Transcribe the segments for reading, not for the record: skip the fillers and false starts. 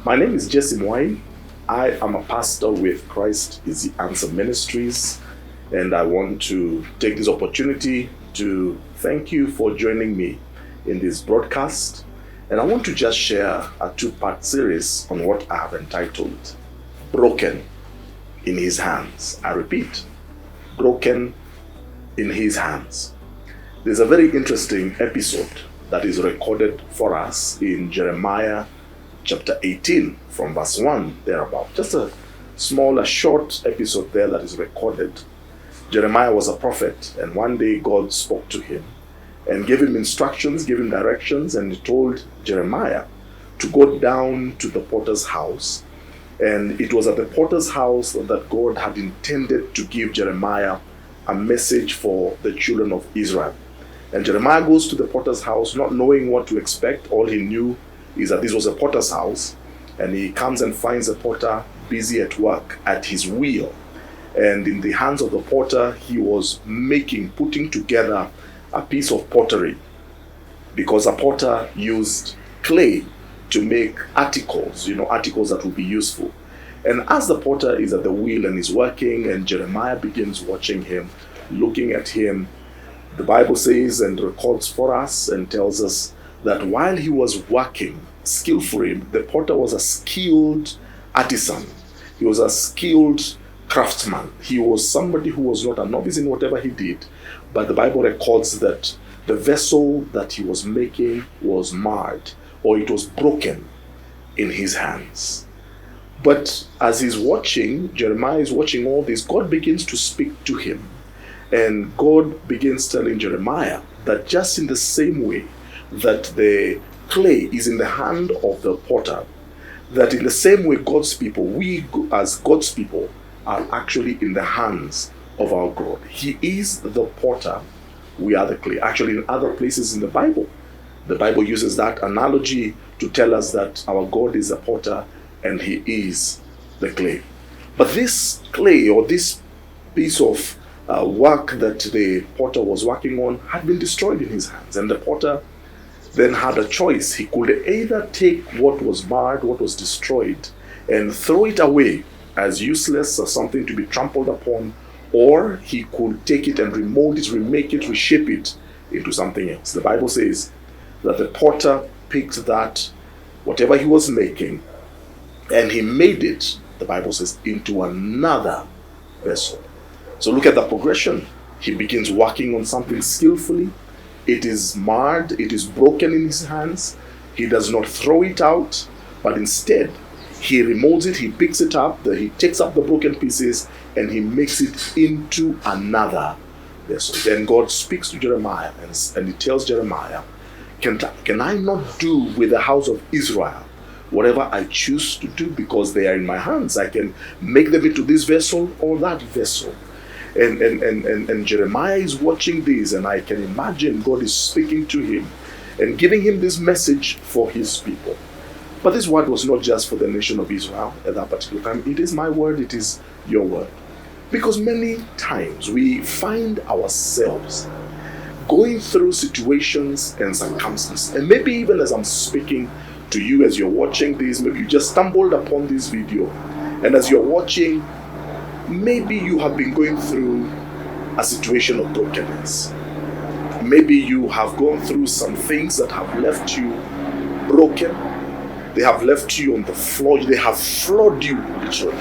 My name is Mwai. I am a pastor with Christ is the Answer Ministries, and I want to take this opportunity to thank you for joining me in this broadcast. And I want to just share a two-part series on what I have entitled Broken in His Hands. I repeat, broken in His hands. There's a very interesting episode that is recorded for us in Jeremiah chapter 18 from verse 1 thereabout. Just a short episode there that is recorded. Jeremiah was a prophet, and one day God spoke to him and gave him instructions, gave him directions, and he told Jeremiah to go down to the potter's house. And it was at the potter's house that God had intended to give Jeremiah a message for the children of Israel. And Jeremiah goes to the potter's house not knowing what to expect. All he knew is that this was a potter's house, and he comes and finds the potter busy at work at his wheel. And in the hands of the potter, he was putting together a piece of pottery, because a potter used clay to make articles that would be useful. And as the potter is at the wheel and is working, and Jeremiah begins watching him, looking at him, the Bible says and records for us and tells us that while he was working skillfully, the potter was a skilled artisan. He was a skilled craftsman. He was somebody who was not a novice in whatever he did. But the Bible records that the vessel that he was making was marred, or it was broken in his hands. But as he's watching, Jeremiah is watching all this, God begins to speak to him. And God begins telling Jeremiah that just in the same way that the clay is in the hand of the potter, that in the same way God's people, we as God's people, are actually in the hands of our God. He is the potter, we are the clay. Actually, in other places in the Bible uses that analogy to tell us that our God is the potter and He is the clay. But this clay, or this piece of work that the potter was working on, had been destroyed in his hands, and the potter then had a choice. He could either take what was marred, what was destroyed, and throw it away as useless, as something to be trampled upon, or he could take it and remold it, remake it, reshape it into something else. The Bible says that the potter picked that, whatever he was making, and he made it, the Bible says, into another vessel. So look at the progression. He begins working on something skillfully. It is marred, it is broken in his hands. He does not throw it out, but instead he remolds it, he picks it up, he takes up the broken pieces, and he makes it into another vessel. Then God speaks to Jeremiah, and he tells Jeremiah, can I not do with the house of Israel whatever I choose to do, because they are in my hands? I can make them into this vessel or that vessel. And Jeremiah is watching this, and I can imagine God is speaking to him and giving him this message for his people. But this word was not just for the nation of Israel at that particular time. It is my word, it is your word. Because many times we find ourselves going through situations and circumstances, and maybe even as I'm speaking to you, as you're watching this, maybe you just stumbled upon this video, and as you're watching, maybe you have been going through a situation of brokenness. Maybe you have gone through some things that have left you broken. They have left you on the floor. They have floored you, literally.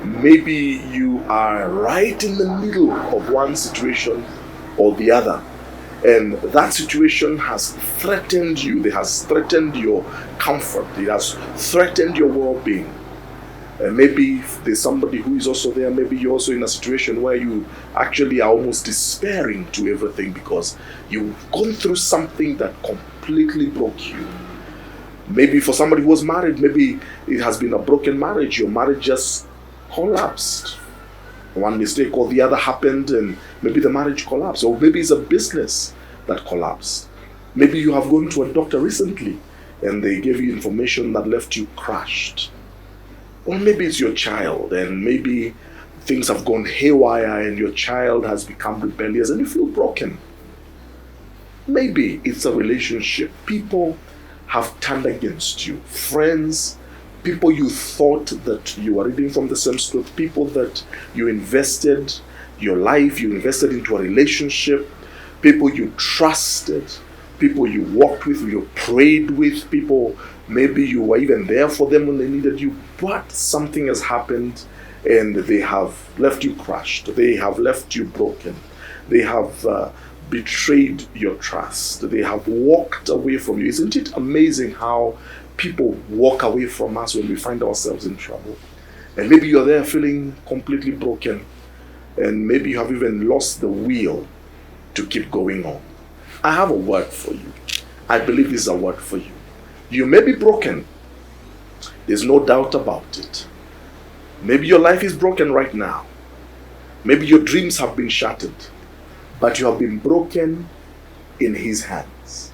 Maybe you are right in the middle of one situation or the other, and that situation has threatened you. It has threatened your comfort. It has threatened your well-being. And maybe there's somebody who is also there. Maybe you're also in a situation where you actually are almost despairing to everything, because you've gone through something that completely broke you. Maybe for somebody who was married, maybe it has been a broken marriage. Your marriage just collapsed. One mistake or the other happened, and maybe the marriage collapsed. Or maybe it's a business that collapsed. Maybe you have gone to a doctor recently, and they gave you information that left you crushed. Or maybe it's your child, and maybe things have gone haywire and your child has become rebellious and you feel broken. Maybe it's a relationship. People have turned against you. Friends people you thought that you were reading from the same script, people that you invested your life, you invested into a relationship, people you trusted, people you walked with, you prayed with, people maybe you were even there for them when they needed you, but something has happened and they have left you crushed, they have left you broken, they have betrayed your trust, they have walked away from you. Isn't it amazing how people walk away from us when we find ourselves in trouble? And maybe you're there feeling completely broken, and maybe you have even lost the will to keep going on. I have a word for you. I believe this is a word for you. You may be broken. There's no doubt about it. Maybe your life is broken right now. Maybe your dreams have been shattered, but you have been broken in His hands.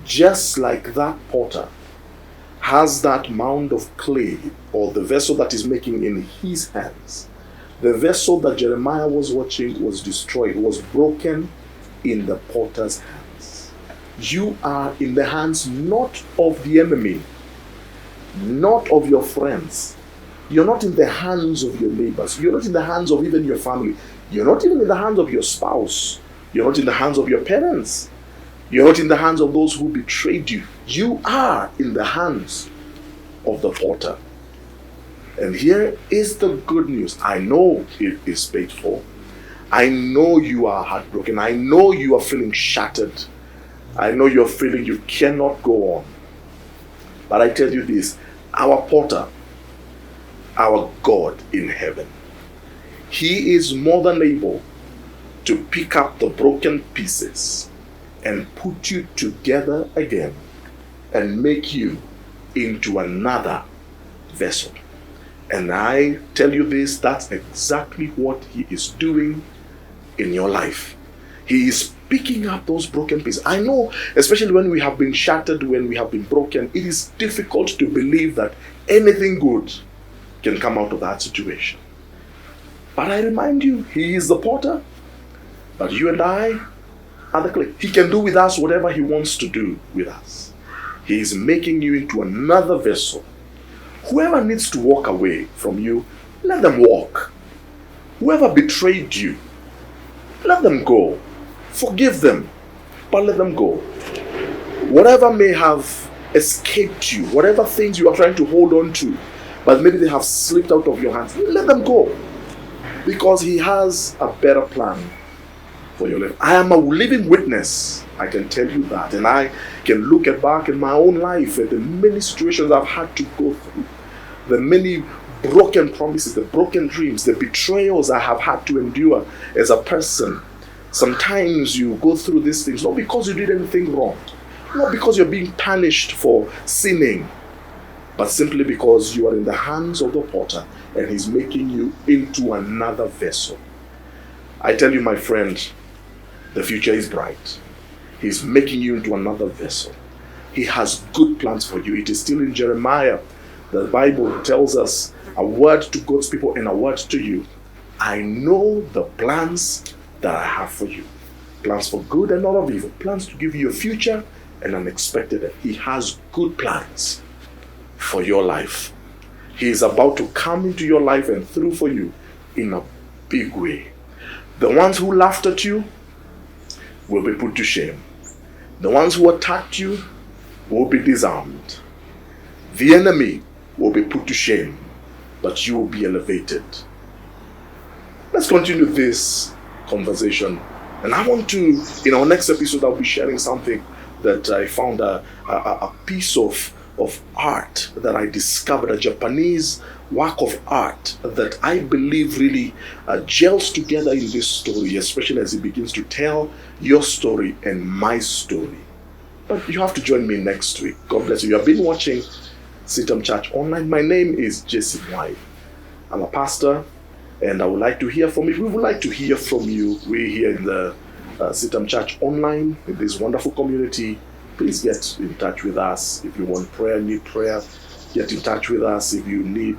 Just like that potter has that mound of clay, or the vessel that is making, in His hands. The vessel that Jeremiah was watching was destroyed, was broken in the potter's hands. You are in the hands not of the enemy, not of your friends. You're not in the hands of your neighbors. You're not in the hands of even your family. You're not even in the hands of your spouse. You're not in the hands of your parents. You're not in the hands of those who betrayed you. You are in the hands of the potter. And here is the good news. I know it is faithful. I know you are heartbroken. I know you are feeling shattered. I know you're feeling you cannot go on. But I tell you this, our potter, our God in heaven, He is more than able to pick up the broken pieces and put you together again and make you into another vessel. And I tell you this, that's exactly what He is doing in your life. He is picking up those broken pieces. I know, especially when we have been shattered, when we have been broken, it is difficult to believe that anything good can come out of that situation. But I remind you, He is the potter, but you and I are the clay. He can do with us whatever He wants to do with us. He is making you into another vessel. Whoever needs to walk away from you, let them walk. Whoever betrayed you, let them go. Forgive them, but let them go. Whatever may have escaped you, whatever things you are trying to hold on to, but maybe they have slipped out of your hands, let them go. Because He has a better plan for your life. I am a living witness. I can tell you that. And I can look back in my own life at the many situations I've had to go through, the many broken promises, the broken dreams, the betrayals I have had to endure as a person. Sometimes you go through these things not because you did anything wrong, not because you're being punished for sinning, but simply because you are in the hands of the potter and He's making you into another vessel. I tell you, my friend, the future is bright. He's making you into another vessel. He has good plans for you. It is still in Jeremiah. The Bible tells us a word to God's people and a word to you. I know the plans that I have for you. Plans for good and not of evil. Plans to give you a future and an expected end. He has good plans for your life. He is about to come into your life and through for you in a big way. The ones who laughed at you will be put to shame. The ones who attacked you will be disarmed. The enemy will be put to shame, but you will be elevated. Let's continue this conversation. And I want to, in our next episode, I'll be sharing something that I found a piece of art that I discovered, a Japanese work of art that I believe really gels together in this story, especially as it begins to tell your story and my story. But you have to join me next week. God bless you. You have been watching CITAM Church Online. My name is Mwai. I'm a pastor, and I would like to hear from you. We would like to hear from you. We're here in the CITAM Church Online, in this wonderful community. Please get in touch with us. If you want prayer, need prayer, get in touch with us. If you need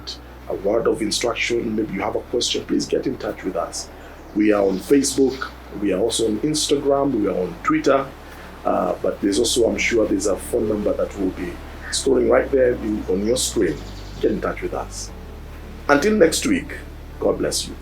a word of instruction, maybe you have a question, please get in touch with us. We are on Facebook. We are also on Instagram. We are on Twitter. But there's also, I'm sure, there's a phone number that will be storing right there on your screen. get in touch with us. Until next week, God bless you.